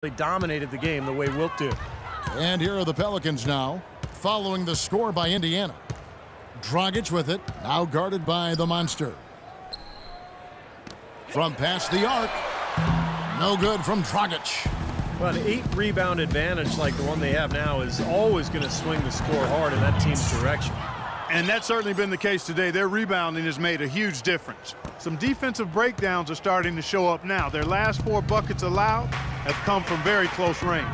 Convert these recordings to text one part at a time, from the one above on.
They dominated the game the way Wilt did. And here are the Pelicans now, following the score by Indiana. Dragic with it, now guarded by the Monster. From past the arc, no good from Dragic. Well, an 8-rebound advantage like the one they have now is always going to swing the score hard in that team's direction. And that's certainly been the case today. Their rebounding has made a huge difference. Some defensive breakdowns are starting to show up now. Their last 4 buckets allowed have come from very close range.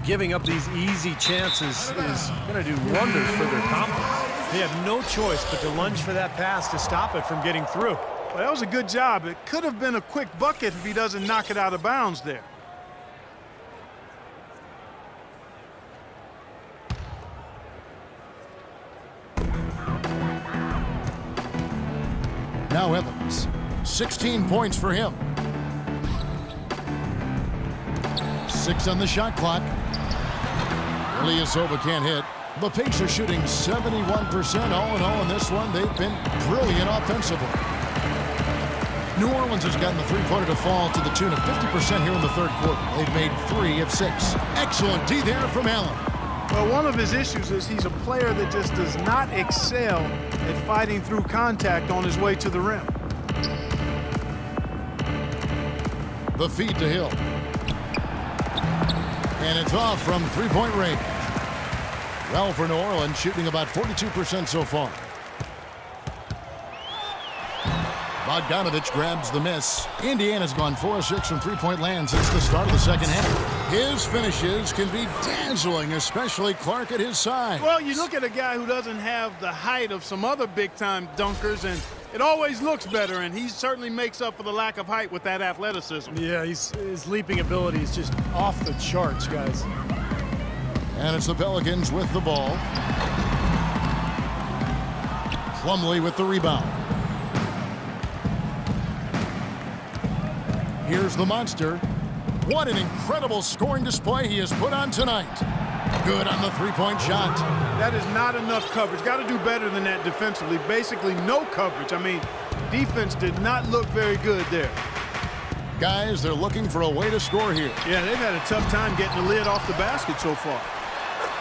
Giving up these easy chances is going to do wonders for their confidence. They have no choice but to lunge for that pass to stop it from getting through. Well, that was a good job. It could have been a quick bucket if he doesn't knock it out of bounds there. Now Evans, 16 points for him. 6 on the shot clock. Ilyasova can't hit. The Pacers shooting 71% all in all in this one. They've been brilliant offensively. New Orleans has gotten the three-pointer to fall to the tune of 50% here in the third quarter. They've made 3 of 6. Excellent D there from Allen. Well, one of his issues is he's a player that just does not excel at fighting through contact on his way to the rim. The feed to Hill. And it's off from three-point range. Well, for New Orleans, shooting about 42% so far. Bogdanovich grabs the miss. Indiana's gone 4 of 6 from three-point land since the start of the second half. His finishes can be dazzling, especially Clark at his side. Well, you look at a guy who doesn't have the height of some other big-time dunkers, and it always looks better, and he certainly makes up for the lack of height with that athleticism. Yeah, his leaping ability is just off the charts, guys. And it's the Pelicans with the ball. Plumlee with the rebound. Here's the Monster. What an incredible scoring display he has put on tonight. Good on the three-point shot. That is not enough coverage. Got to do better than that defensively. Basically no coverage. I mean, defense did not look very good there. Guys, they're looking for a way to score here. Yeah, they've had a tough time getting the lid off the basket so far.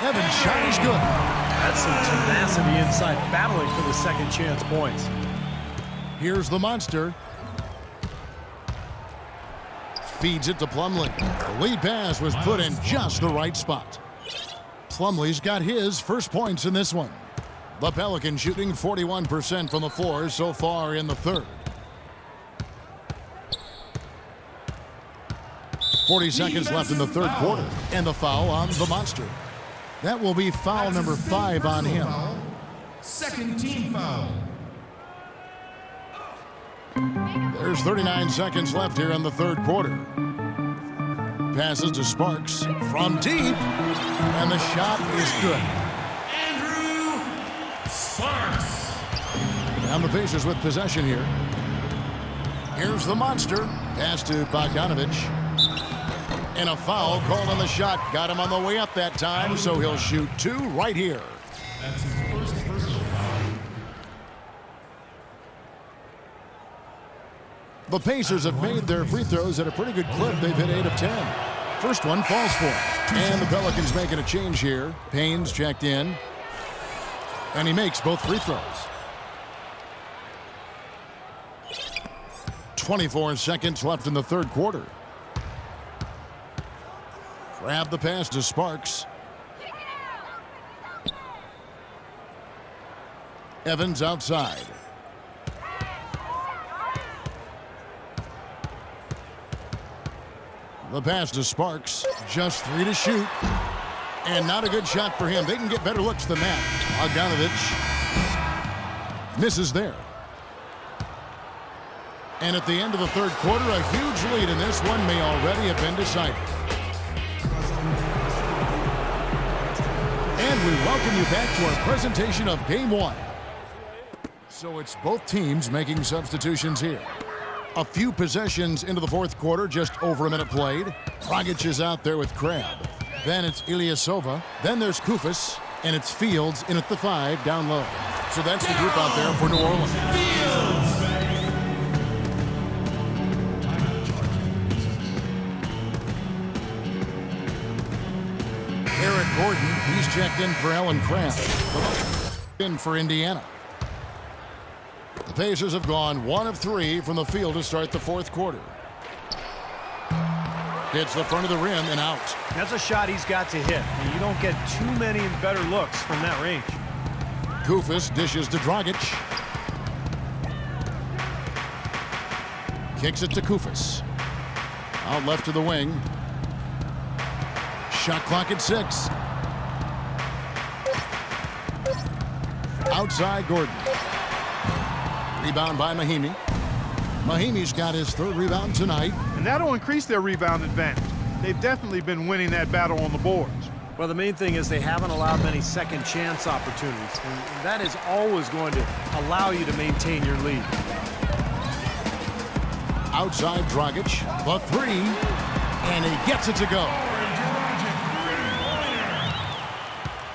Evans' shot is good. That's some tenacity inside, battling for the second chance points. Here's the Monster. Feeds it to Plumlee. The lead pass was put in just the right spot. Plumlee's got his first points in this one. The Pelicans shooting 41% from the floor so far in the third. 40 seconds left in the third quarter, and the foul on the Monster. That will be foul number 5 on him. Second team foul. There's 39 seconds left here in the third quarter. Passes to Sparks from deep, and the shot is good. Andrew Sparks. And the Pacers with possession here. Here's the Monster. Pass to Bogdanovich. And a foul called on the shot. Got him on the way up that time, so he'll shoot 2 right here. That's his first personal foul. The Pacers have made their free throws at a pretty good clip. They've hit 8 of 10. First one falls for him. And the Pelicans making a change here. Payne's checked in. And he makes both free throws. 24 seconds left in the third quarter. Grab the pass to Sparks. Evans outside. The pass to Sparks. Just 3 to shoot. And not a good shot for him. They can get better looks than that. Bogdanovich misses there. And at the end of the third quarter, a huge lead in this one may already have been decided. And we welcome you back to our presentation of Game 1. So it's both teams making substitutions here. A few possessions into the fourth quarter, just over a minute played. Dragic is out there with Crabbe. Then it's Ilyasova. Then there's Koufos. And it's Fields in at the 5 down low. So that's the group out there for New Orleans. Eric Gordon, he's checked in for Alan Craft. In for Indiana. The Pacers have gone 1 of 3 from the field to start the fourth quarter. Hits the front of the rim and out. That's a shot he's got to hit. And you don't get too many better looks from that range. Kufis dishes to Dragic. Kicks it to Kufis. Out left to the wing. Shot clock at 6. Outside Gordon. Rebound by Mahimi. Mahimi's got his 3rd rebound tonight. And that'll increase their rebound advantage. They've definitely been winning that battle on the boards. Well, the main thing is they haven't allowed many second chance opportunities. And that is always going to allow you to maintain your lead. Outside Dragic, the 3, and he gets it to go.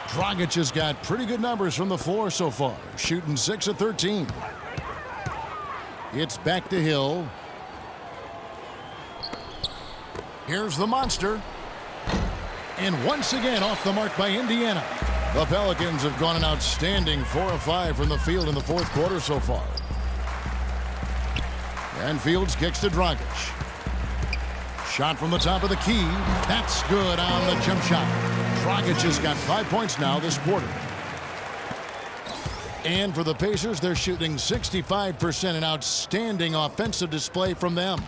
Dragic has got pretty good numbers from the floor so far, shooting 6 of 13. It's back to Hill. Here's the monster. And once again off the mark by Indiana. The Pelicans have gone an outstanding 4 of 5 from the field in the fourth quarter so far. And Fields kicks to Dragic. Shot from the top of the key. That's good on the jump shot. Dragic has got 5 points now this quarter. And for the Pacers, they're shooting 65%, an outstanding offensive display from them.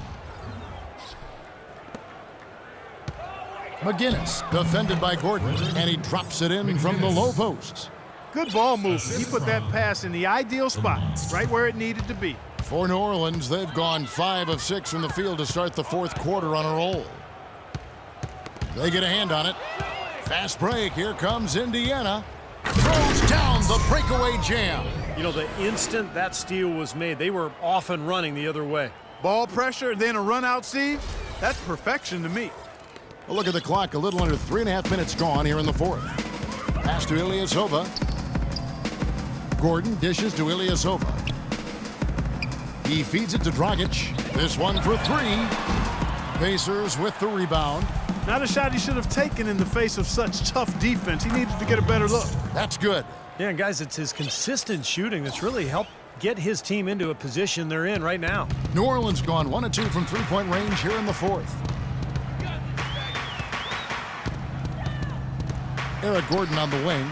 McGinnis, defended by Gordon, and he drops it in from the low post. Good ball movement. He put that pass in the ideal spot, right where it needed to be. For New Orleans, they've gone 5 of 6 from the field to start the fourth quarter on a roll. They get a hand on it. Fast break. Here comes Indiana. Throws down the breakaway jam. You know, the instant that steal was made, they were off and running the other way. Ball pressure, then a run out, Steve. That's perfection to me. Well, look at the clock. A little under 3.5 minutes gone here in the fourth. Pass to Ilyasova. Gordon dishes to Ilyasova. He feeds it to Dragic. This one for 3. Pacers with the rebound. Not a shot he should have taken in the face of such tough defense. He needed to get a better look. That's good. Yeah, and guys, it's his consistent shooting that's really helped get his team into a position they're in right now. New Orleans gone 1 of 2 from three-point range here in the fourth. Eric Gordon on the wing.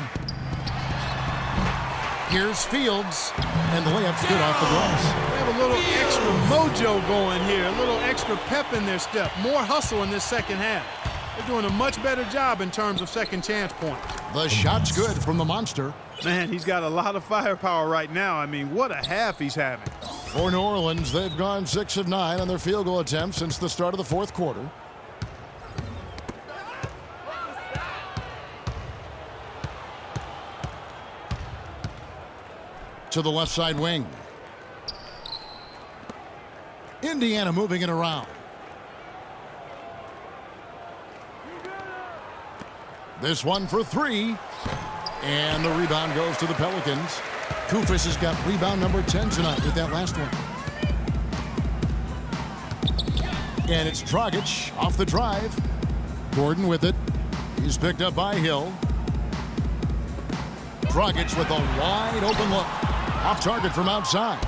Here's Fields, and the layup's good off the glass. They have a little extra mojo going here, a little extra pep in their step, more hustle in this second half. They're doing a much better job in terms of second chance points. The shot's good from the monster. Man, he's got a lot of firepower right now. I mean, what a half he's having. For New Orleans, they've gone 6 of 9 on their field goal attempts since the start of the fourth quarter. To the left side wing. Indiana moving it around. This one for 3. And the rebound goes to the Pelicans. Kufis has got rebound number 10 tonight with that last one. And it's Dragic off the drive. Gordon with it. He's picked up by Hill. Dragic with a wide open look. Off target from outside.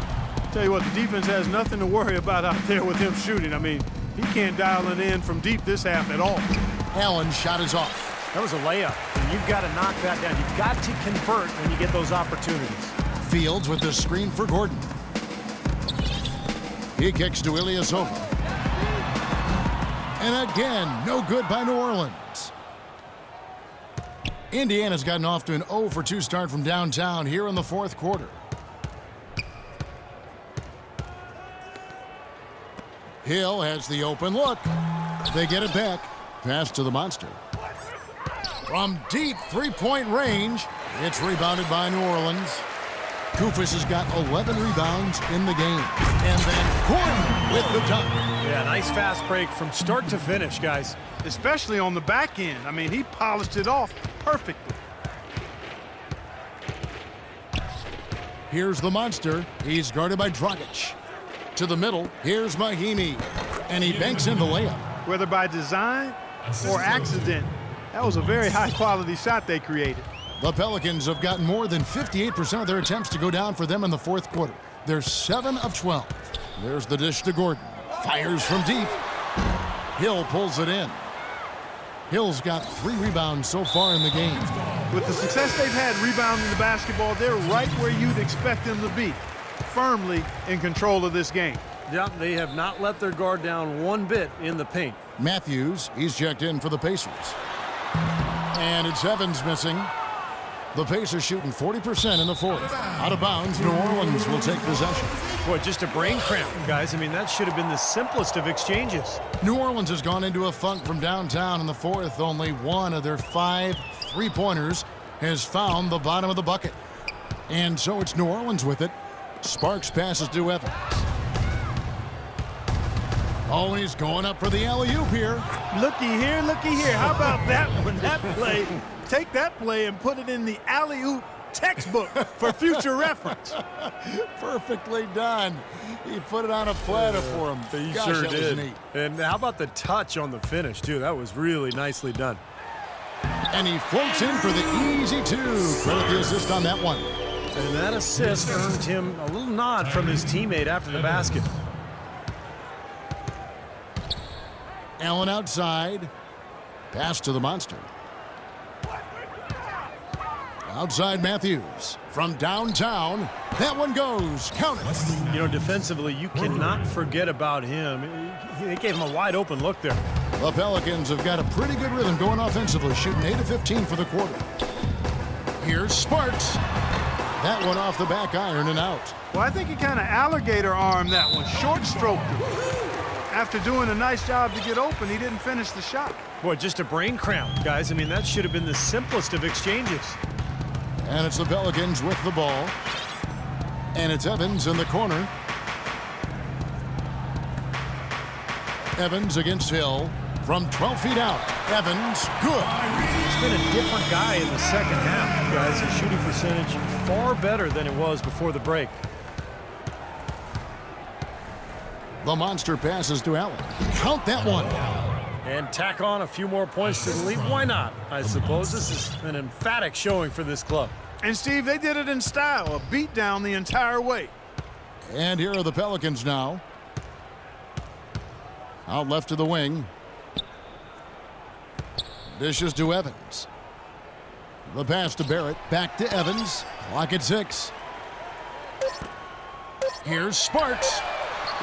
Tell you what, the defense has nothing to worry about out there with him shooting. I mean, he can't dial it in from deep this half at all. Allen's shot is off. That was a layup, and you've got to knock that down. You've got to convert when you get those opportunities. Fields with the screen for Gordon. He kicks to Ilyasova. And again, no good by New Orleans. Indiana's gotten off to an 0 for 2 start from downtown here in the fourth quarter. Hill has the open look. They get it back. Pass to the monster. From deep three-point range, it's rebounded by New Orleans. Kufis has got 11 rebounds in the game. And then Gordon with the dunk. Yeah, nice fast break from start to finish, guys. Especially on the back end. I mean, he polished it off perfectly. Here's the monster. He's guarded by Dragic. To the middle, here's Mahimi. And he banks in the layup. Whether by design or accident, That was a very high-quality shot they created. The Pelicans have gotten more than 58% of their attempts to go down for them in the fourth quarter. They're 7 of 12. There's the dish to Gordon. Fires from deep. Hill pulls it in. Hill's got 3 rebounds so far in the game. With the success they've had rebounding the basketball, they're right where you'd expect them to be, firmly in control of this game. Yeah, they have not let their guard down one bit in the paint. Matthews, he's checked in for the Pacers. And it's Evans missing. The Pacers shooting 40% in the fourth. Out of bounds, New Orleans will take possession. Boy, just a brain cramp, guys. I mean, that should have been the simplest of exchanges. New Orleans has gone into a funk from downtown in the fourth. Only one of their 5 3-pointers has found the bottom of the bucket. And so it's New Orleans with it. Sparks passes to Evans. Oh, he's going up for the alley-oop here. Looky here, looky here. How about that one? That play, take that play and put it in the alley-oop textbook for future reference. Perfectly done. He put it on a platter for him. He Gosh, sure that did. was neat. And how about the touch on the finish, too? That was really nicely done. And he floats in for the easy 2. Credit the assist on that one. And that assist earned him a little nod from his teammate after the basket. Allen outside. Pass to the monster. Outside Matthews. From downtown. That one goes. Count it. You know, defensively, you cannot forget about him. They gave him a wide open look there. The Pelicans have got a pretty good rhythm going offensively, shooting 8 of 15 for the quarter. Here's Sparks. That one off the back iron and out. Well, I think he kind of alligator armed that one, short stroked him. After doing a nice job to get open, he didn't finish the shot. Boy, just a brain cramp, guys. I mean, that should have been the simplest of exchanges. And it's the Pelicans with the ball. And it's Evans in the corner. Evans against Hill from 12 feet out. Evans, good. He's been a different guy in the second half, guys. His shooting percentage far better than it was before the break. The monster passes to Allen. Count that one. And tack on a few more points to the lead. Why not? I suppose this is an emphatic showing for this club. And, Steve, they did it in style, a beatdown the entire way. And here are the Pelicans now. Out left to the wing. Dishes to Evans. The pass to Barrett. Back to Evans. Clock at 6. Here's Sparks.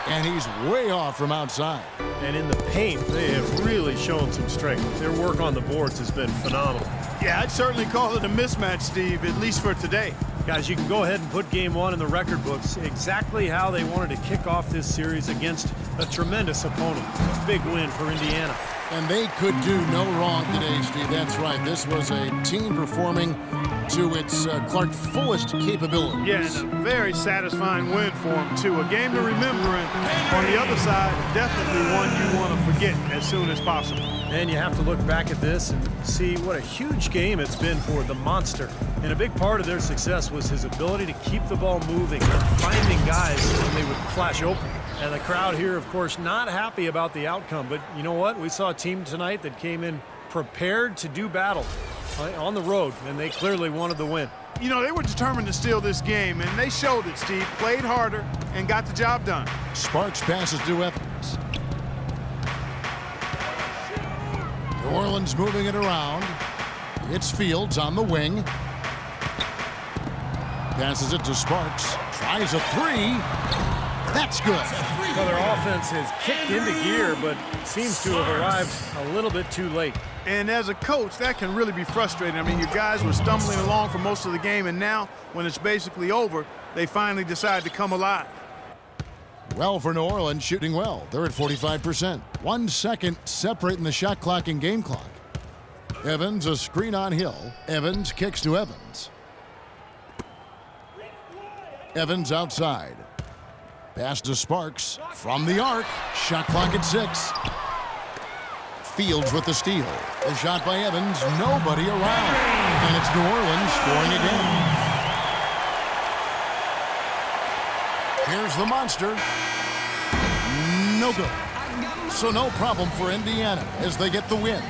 And he's way off from outside. And in the paint, they have really shown some strength. Their work on the boards has been phenomenal. Yeah, I'd certainly call it a mismatch, Steve, at least for today. Guys, you can go ahead and put game one in the record books exactly how they wanted to kick off this series against a tremendous opponent. Big win for Indiana. And they could do no wrong today, Steve. That's right. This was a team performing to its Clark fullest capabilities. Yeah, and a very satisfying win for them, too. A game to remember, and on the other side, definitely one you want to forget as soon as possible. And you have to look back at this and see what a huge game it's been for the Monster. And a big part of their success was his ability to keep the ball moving and finding guys when they would flash open. And the crowd here, of course, not happy about the outcome. But you know what? We saw a team tonight that came in prepared to do battle on the road, and they clearly wanted the win. You know, they were determined to steal this game, and they showed it, Steve. Played harder and got the job done. Sparks passes to Evans. New Orleans moving it around. It's Fields on the wing. Passes it to Sparks. Tries a 3. That's good. Well, their offense has kicked into gear, but seems to have arrived a little bit too late. And as a coach, that can really be frustrating. I mean, your guys were stumbling along for most of the game, and now, when it's basically over, they finally decide to come alive. Well, for New Orleans, shooting well. They're at 45%. 1 second separating the shot clock and game clock. Evans, a screen on Hill. Evans kicks to Evans. Evans outside. Pass to Sparks from the arc. Shot clock at 6. Fields with the steal. The shot by Evans. Nobody around. And it's New Orleans scoring again. Here's the monster. No good. So no problem for Indiana as they get the win.